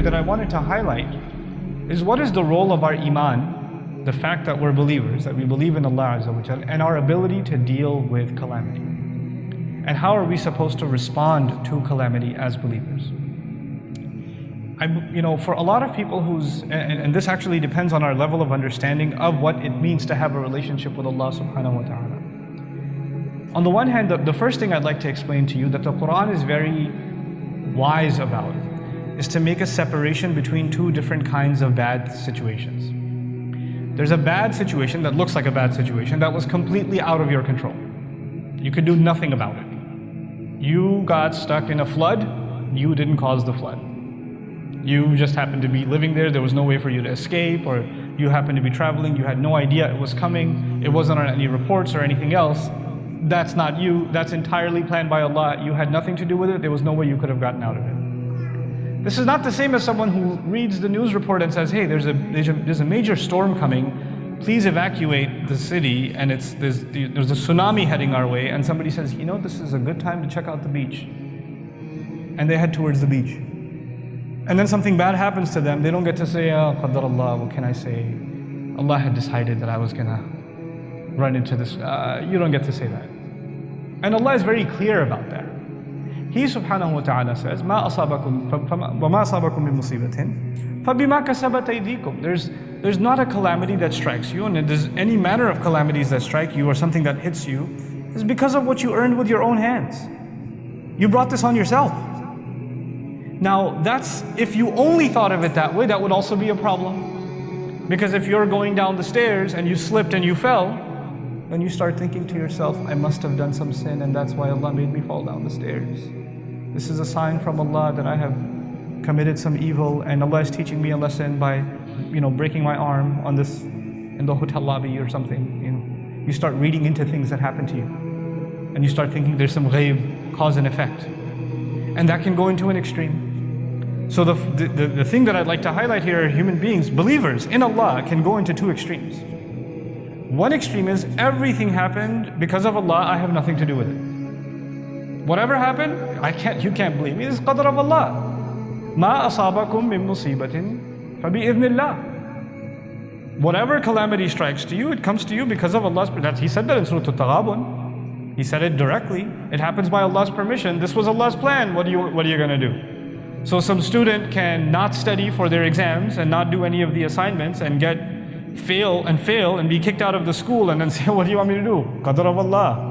here that I wanted to highlight is what is the role of our iman, the fact that we're believers, that we believe in Allah Azza wa Jal, and our ability to deal with calamity. And how are we supposed to respond to calamity as believers? For a lot of people and this actually depends on our level of understanding of what it means to have a relationship with Allah subhanahu wa ta'ala. On the one hand, the first thing I'd like to explain to you that the Quran is very wise about is to make a separation between two different kinds of bad situations. There's a bad situation that looks like a bad situation that was completely out of your control. You could do nothing about it. You got stuck in a flood, you didn't cause the flood. You just happened to be living there was no way for you to escape, or you happened to be traveling, you had no idea it was coming, it wasn't on any reports or anything else. That's not you, that's entirely planned by Allah. You had nothing to do with it, there was no way you could have gotten out of it. This is not the same as someone who reads the news report and says, hey, there's a major storm coming, please evacuate the city, and there's a tsunami heading our way, and somebody says, this is a good time to check out the beach. And they head towards the beach. And then something bad happens to them, they don't get to say, Qadar Allah, what can I say? Allah had decided that I was gonna run into this. You don't get to say that. And Allah is very clear about that. He subhanahu wa ta'ala says, مَا أَصَابَكُمْ وَمَا أَصَابَكُمْ بِمُصِيبَةٍ فَبِمَا كَسَبَتْ أَيْدِيكُمْ. There's not a calamity that strikes you, and if there's any manner of calamities that strike you or something that hits you, is because of what you earned with your own hands. You brought this on yourself. Now, if you only thought of it that way, that would also be a problem. Because if you're going down the stairs and you slipped and you fell, then you start thinking to yourself, I must have done some sin and that's why Allah made me fall down the stairs. This is a sign from Allah that I have committed some evil, and Allah is teaching me a lesson by, breaking my arm in the hotel lobby or something. You start reading into things that happen to you. And you start thinking there's some ghaib, cause and effect. And that can go into an extreme. So the thing that I'd like to highlight here are human beings, believers in Allah, can go into two extremes. One extreme is everything happened because of Allah, I have nothing to do with it. Whatever happened, you can't blame me, it's qadr of Allah. مَا أَصَابَكُم مِّن مُّصِيبَةٍ فَبِإِذْنِ اللَّهِ. Whatever calamity strikes to you, it comes to you because of Allah's permission. He said that in Surah Al-Taghabun. He said it directly. It happens by Allah's permission. This was Allah's plan. What are you going to do? So some student can not study for their exams and not do any of the assignments and fail and be kicked out of the school and then say, what do you want me to do? Qadr of Allah.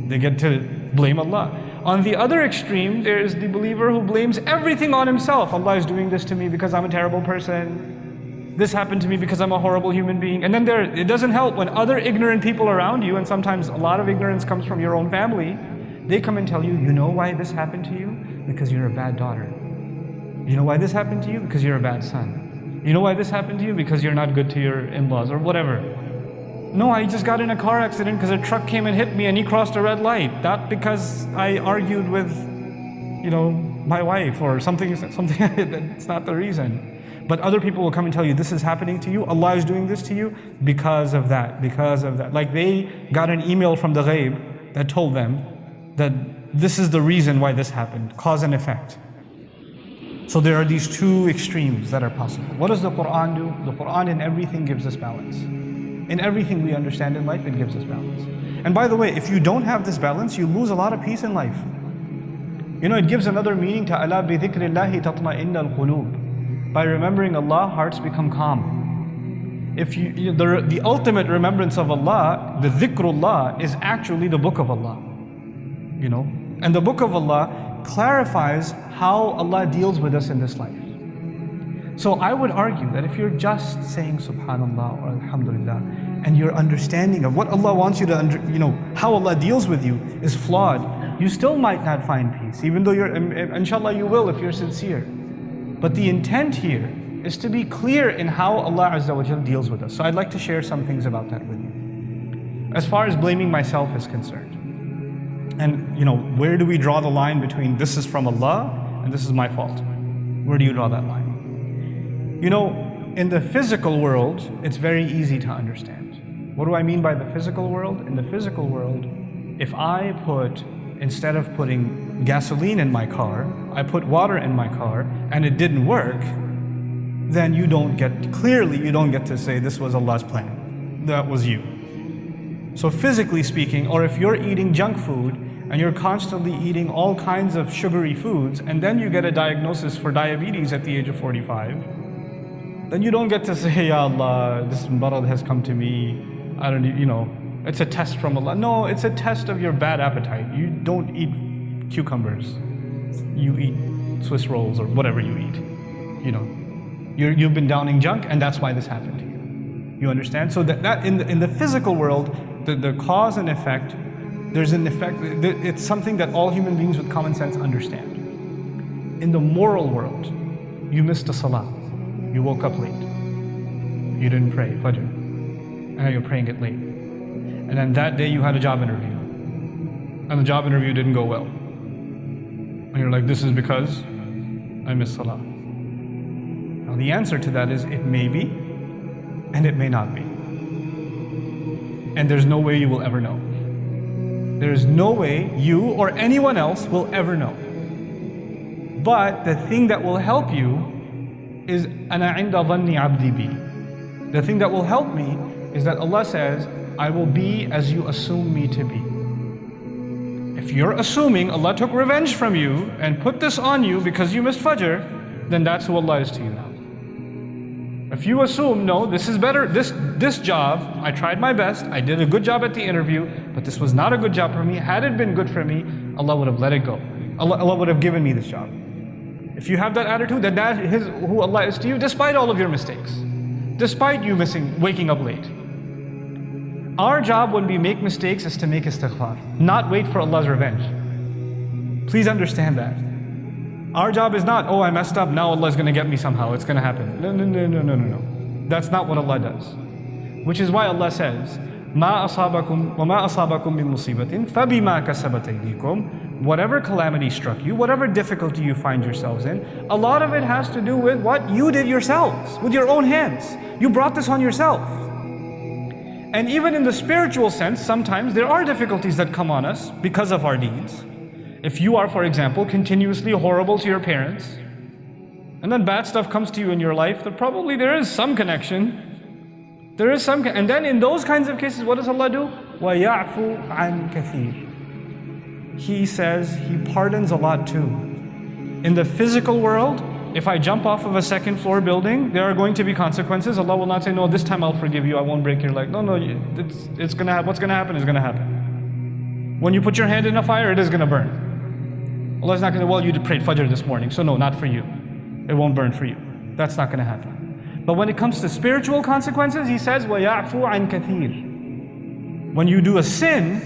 They get to blame Allah. On the other extreme, there is the believer who blames everything on himself. Allah is doing this to me because I'm a terrible person. This happened to me because I'm a horrible human being. And then it doesn't help when other ignorant people around you, and sometimes a lot of ignorance comes from your own family, they come and tell you, you know why this happened to you? Because you're a bad daughter. You know why this happened to you? Because you're a bad son. You know why this happened to you? Because you're not good to your in-laws or whatever. No, I just got in a car accident because a truck came and hit me and he crossed a red light. Not because I argued with, my wife or something. That's not the reason. But other people will come and tell you, this is happening to you, Allah is doing this to you because of that. Like they got an email from the ghaib that told them that this is the reason why this happened, cause and effect. So there are these two extremes that are possible. What does the Quran do? The Quran in everything gives us balance. In everything we understand in life, it gives us balance. And by the way, if you don't have this balance, you lose a lot of peace in life. It gives another meaning to أَلَا بِذِكْرِ اللَّهِ تَطْمَئِنَّ الْقُلُوبِ. By remembering Allah, hearts become calm. The ultimate remembrance of Allah, the dhikrullah, is actually the book of Allah. And the book of Allah clarifies how Allah deals with us in this life. So I would argue that if you're just saying Subhanallah or Alhamdulillah, and your understanding of what Allah wants you to, how Allah deals with you is flawed, you still might not find peace, even though inshallah you will if you're sincere. But the intent here is to be clear in how Allah Azza wa Jal deals with us. So I'd like to share some things about that with you. As far as blaming myself is concerned, and where do we draw the line between this is from Allah and this is my fault? Where do you draw that line? In the physical world, it's very easy to understand. What do I mean by the physical world? In the physical world, if I instead of putting gasoline in my car, I put water in my car, and it didn't work, then you don't get to say this was Allah's plan. That was you. So physically speaking, or if you're eating junk food and you're constantly eating all kinds of sugary foods, and then you get a diagnosis for diabetes at the age of 45, then you don't get to say, Ya Allah, this marad has come to me, I don't need, it's a test from Allah. No, it's a test of your bad appetite. You don't eat cucumbers. You eat Swiss rolls or whatever you eat. You've been downing junk, and that's why this happened to you. You understand? So that in the physical world, the cause and effect, there's an effect. It's something that all human beings with common sense understand. In the moral world, you missed a salah. You woke up late. You didn't pray Fajr. And now you're praying it late. And then that day you had a job interview. And the job interview didn't go well. And you're like, this is because I missed salah. Now the answer to that is it may be, and it may not be. And there's no way you will ever know. There's no way you or anyone else will ever know. But the thing that will help you is أَنَا عِنْدَ ظَنِّ عَبْدِي بِي. The thing that will help me is that Allah says, I will be as you assume me to be. If you're assuming Allah took revenge from you and put this on you because you missed Fajr, then that's who Allah is to you now. If you assume, no, this is better, this job, I tried my best, I did a good job at the interview, but this was not a good job for me. Had it been good for me, Allah would have let it go. Allah would have given me this job. If you have that attitude, then that is who Allah is to you, despite all of your mistakes, despite you waking up late. Our job when we make mistakes is to make istighfar, not wait for Allah's revenge. Please understand that. Our job is not, oh, I messed up, now Allah is going to get me somehow, it's going to happen. No. That's not what Allah does. Which is why Allah says, مَا أَصَابَكُمْ وَمَا أَصَابَكُمْ مِن مُصِيبَةٍ فَبِمَا كَسَبَتْ أَيْدِيكُمْ. Whatever calamity struck you, whatever difficulty you find yourselves in, a lot of it has to do with what you did yourselves, with your own hands. You brought this on yourself. And even in the spiritual sense, sometimes there are difficulties that come on us because of our deeds. If you are, for example, continuously horrible to your parents, and then bad stuff comes to you in your life, then probably there is some connection. And then in those kinds of cases, what does Allah do? وَيَعْفُو عَنْ كَثِيرٍ. He says He pardons a lot too. In the physical world, if I jump off of a second floor building, there are going to be consequences. Allah will not say, no, this time I'll forgive you, I won't break your leg. No, it's gonna happen. What's gonna happen is gonna happen. When you put your hand in a fire, it is gonna burn. Allah's not gonna, well, you prayed Fajr this morning, so no, not for you. It won't burn for you. That's not gonna happen. But when it comes to spiritual consequences, He says, وَيَعْفُو عَنْ كَثِيرٍ. When you do a sin,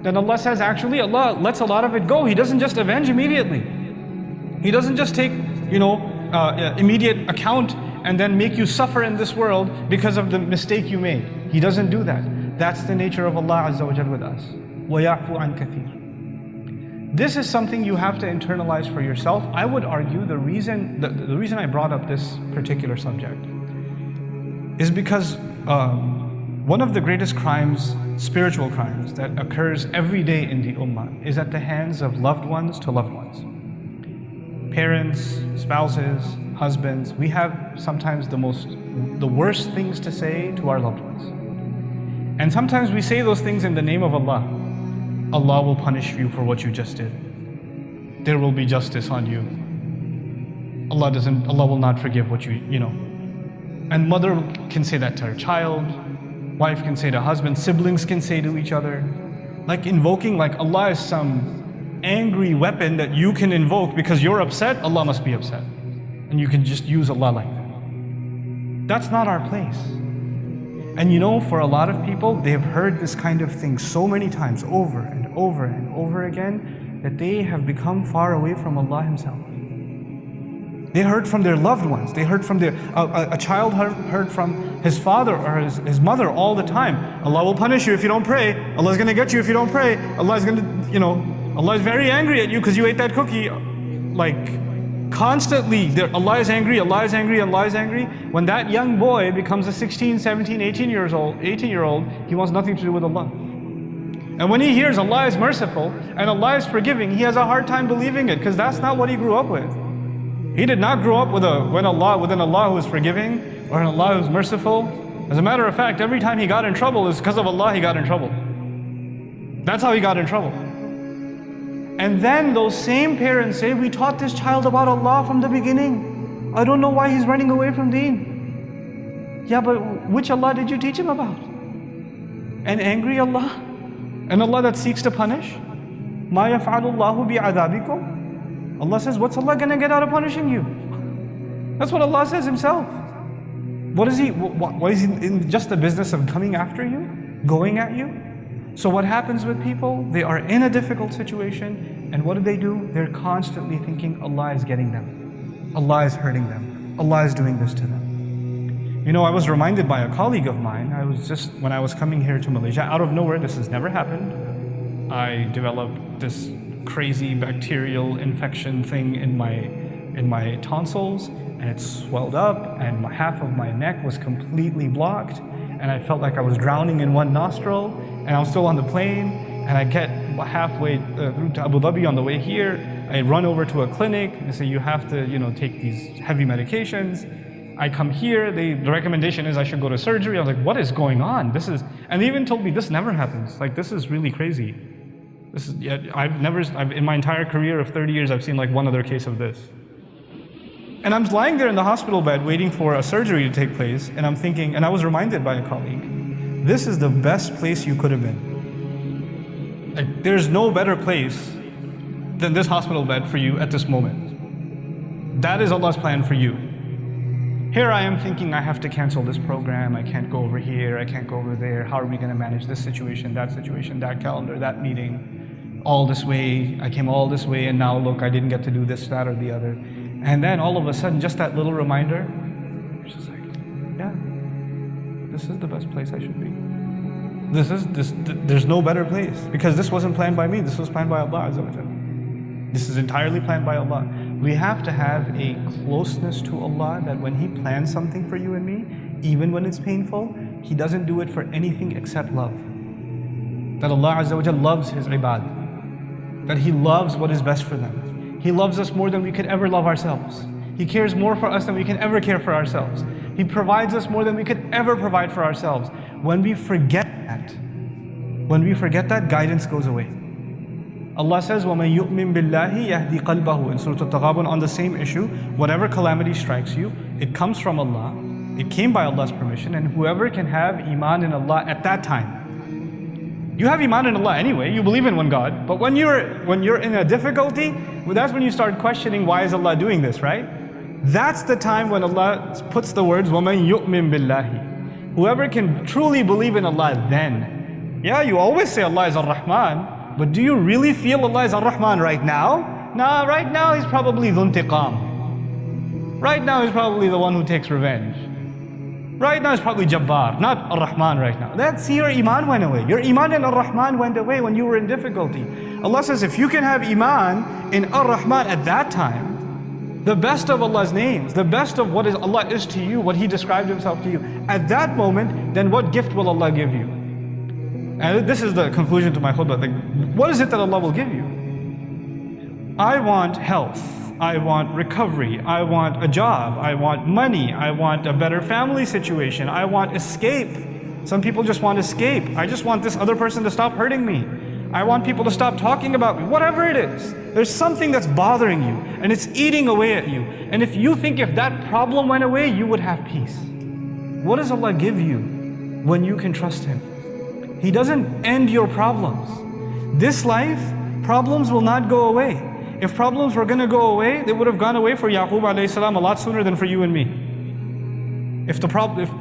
then Allah says, actually, Allah lets a lot of it go. He doesn't just avenge immediately. He doesn't just take, immediate account and then make you suffer in this world because of the mistake you made. He doesn't do that. That's the nature of Allah Azza wa Jal with us. وَيَعْفُو عَنْ كَثِيرٍ. This is something you have to internalize for yourself. I would argue the reason I brought up this particular subject is because one of the greatest crimes, spiritual crimes, that occurs every day in the ummah is at the hands of loved ones to loved ones. Parents, spouses, husbands, we have sometimes the worst things to say to our loved ones. And sometimes we say those things in the name of Allah. Allah will punish you for what you just did. There will be justice on you. Allah will not forgive what you know. And mother can say that to her child, wife can say to husband, siblings can say to each other. Like invoking, like Allah is some angry weapon that you can invoke because you're upset, Allah must be upset. And you can just use Allah like that. That's not our place. And for a lot of people, they have heard this kind of thing so many times, over and over and over again, that they have become far away from Allah Himself. They heard from their loved ones. They heard from a child heard from his father or his mother all the time. Allah will punish you if you don't pray. Allah is going to get you if you don't pray. Allah is going to, Allah is very angry at you because you ate that cookie. Like, constantly, Allah is angry, Allah is angry, Allah is angry. When that young boy becomes a 16, 17, 18-year-old, he wants nothing to do with Allah. And when he hears Allah is merciful and Allah is forgiving, he has a hard time believing it, because that's not what he grew up with. He did not grow up with an Allah who is forgiving or an Allah who is merciful. As a matter of fact, every time he got in trouble is because of Allah he got in trouble. That's how he got in trouble. And then those same parents say, we taught this child about Allah from the beginning. I don't know why he's running away from deen. Yeah, but which Allah did you teach him about? An angry Allah? An Allah that seeks to punish? مَا يَفْعَلُ اللَّهُ بِعَذَابِكُمْ. Allah says, what's Allah gonna get out of punishing you? That's what Allah says himself. What is he in just the business of coming after you? Going at you? So what happens with people? They are in a difficult situation, and what do? They're constantly thinking Allah is getting them. Allah is hurting them. Allah is doing this to them. You know, I was reminded by a colleague of mine, when I was coming here to Malaysia, out of nowhere, this has never happened. I developed this crazy bacterial infection thing in my tonsils, and it swelled up, and half of my neck was completely blocked, and I felt like I was drowning in one nostril, and I was still on the plane, and I get halfway through to Abu Dhabi on the way here. I run over to a clinic, and say, you have to, take these heavy medications. I come here, the recommendation is I should go to surgery. I was like, what is going on? And they even told me this never happens. Like, this is really crazy. In my entire career of 30 years, I've seen like one other case of this. And I'm lying there in the hospital bed waiting for a surgery to take place, and I'm thinking, and I was reminded by a colleague, this is the best place you could have been. Like, there's no better place than this hospital bed for you at this moment. That is Allah's plan for you. Here I am thinking, I have to cancel this program, I can't go over here, I can't go over there, how are we going to manage this situation, that calendar, that meeting, all this way, I came all this way, and now look, I didn't get to do this, that, or the other. And then all of a sudden, just that little reminder, it's just like, yeah, this is the best place I should be. There's no better place, because this wasn't planned by me, this was planned by Allah Azza wa Jalla. This is entirely planned by Allah. We have to have a closeness to Allah that when He plans something for you and me, even when it's painful, He doesn't do it for anything except love. That Allah Azza wa Jalla loves His ibad. That He loves what is best for them. He loves us more than we could ever love ourselves. He cares more for us than we can ever care for ourselves. He provides us more than we could ever provide for ourselves. When we forget that, guidance goes away. Allah says, وَمَن يُؤْمِن بِاللَّهِ يَهْدِي قَلْبَهُ. In Surah Al-Taghabun, on the same issue, whatever calamity strikes you, it comes from Allah, it came by Allah's permission, and whoever can have iman in Allah at that time. You have iman in Allah anyway, you believe in one God, but when you're in a difficulty, that's when you start questioning, why is Allah doing this, right? That's the time when Allah puts the words, وَمَن يُؤْمِن بِاللَّهِ. Whoever can truly believe in Allah then. Yeah, you always say Allah is Ar-Rahman, but do you really feel Allah is Ar-Rahman right now? Nah, right now He's probably Dhun Tiqam. Right now He's probably the one who takes revenge. Right now He's probably Jabbar, not Ar-Rahman right now. That's your iman went away. Your iman in Ar-Rahman went away when you were in difficulty. Allah says if you can have iman in Ar-Rahman at that time, the best of Allah's names, the best of what Allah is to you, what He described Himself to you, at that moment, then what gift will Allah give you? And this is the conclusion to my khutbah. What is it that Allah will give you? I want health. I want recovery. I want a job. I want money. I want a better family situation. I want escape. Some people just want escape. I just want this other person to stop hurting me. I want people to stop talking about me. Whatever it is, there's something that's bothering you and it's eating away at you. And if you think if that problem went away, you would have peace. What does Allah give you when you can trust Him? He doesn't end your problems. This life, problems will not go away. If problems were going to go away, they would have gone away for Yaqub alayhi salam a lot sooner than for you and me. If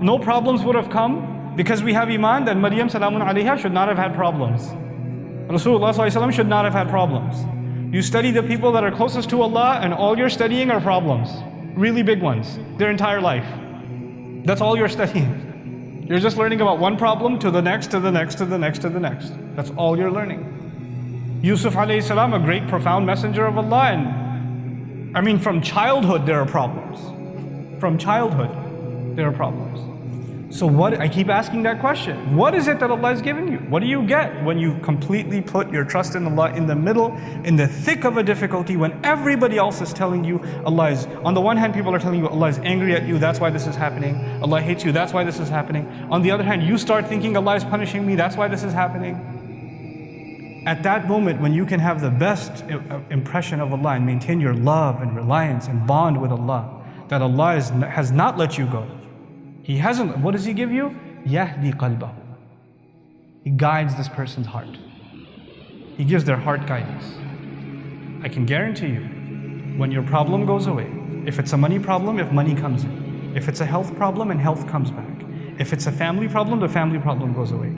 no problems would have come because we have iman, then Maryam salamun alayha should not have had problems. Rasulullah sallallahu alaihi wasallam should not have had problems. You study the people that are closest to Allah, and all you're studying are problems. Really big ones. Their entire life. That's all you're studying. You're just learning about one problem to the next, to the next, to the next, to the next. That's all you're learning. Yusuf alayhi salam, a great profound messenger of Allah, and from childhood there are problems. From childhood there are problems. So what, I keep asking that question. What is it that Allah has given you? What do you get when you completely put your trust in Allah in the middle, in the thick of a difficulty, when everybody else is telling you Allah is, on the one hand people are telling you Allah is angry at you, that's why this is happening. Allah hates you, that's why this is happening. On the other hand, you start thinking Allah is punishing me, that's why this is happening. At that moment when you can have the best impression of Allah and maintain your love and reliance and bond with Allah, that Allah has not let you go. He hasn't, what does He give you? Yahdi qalbahu. He guides this person's heart. He gives their heart guidance. I can guarantee you, when your problem goes away, if it's a money problem, if money comes in. If it's a health problem, and health comes back. If it's a family problem, the family problem goes away.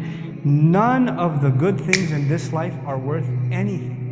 None of the good things in this life are worth anything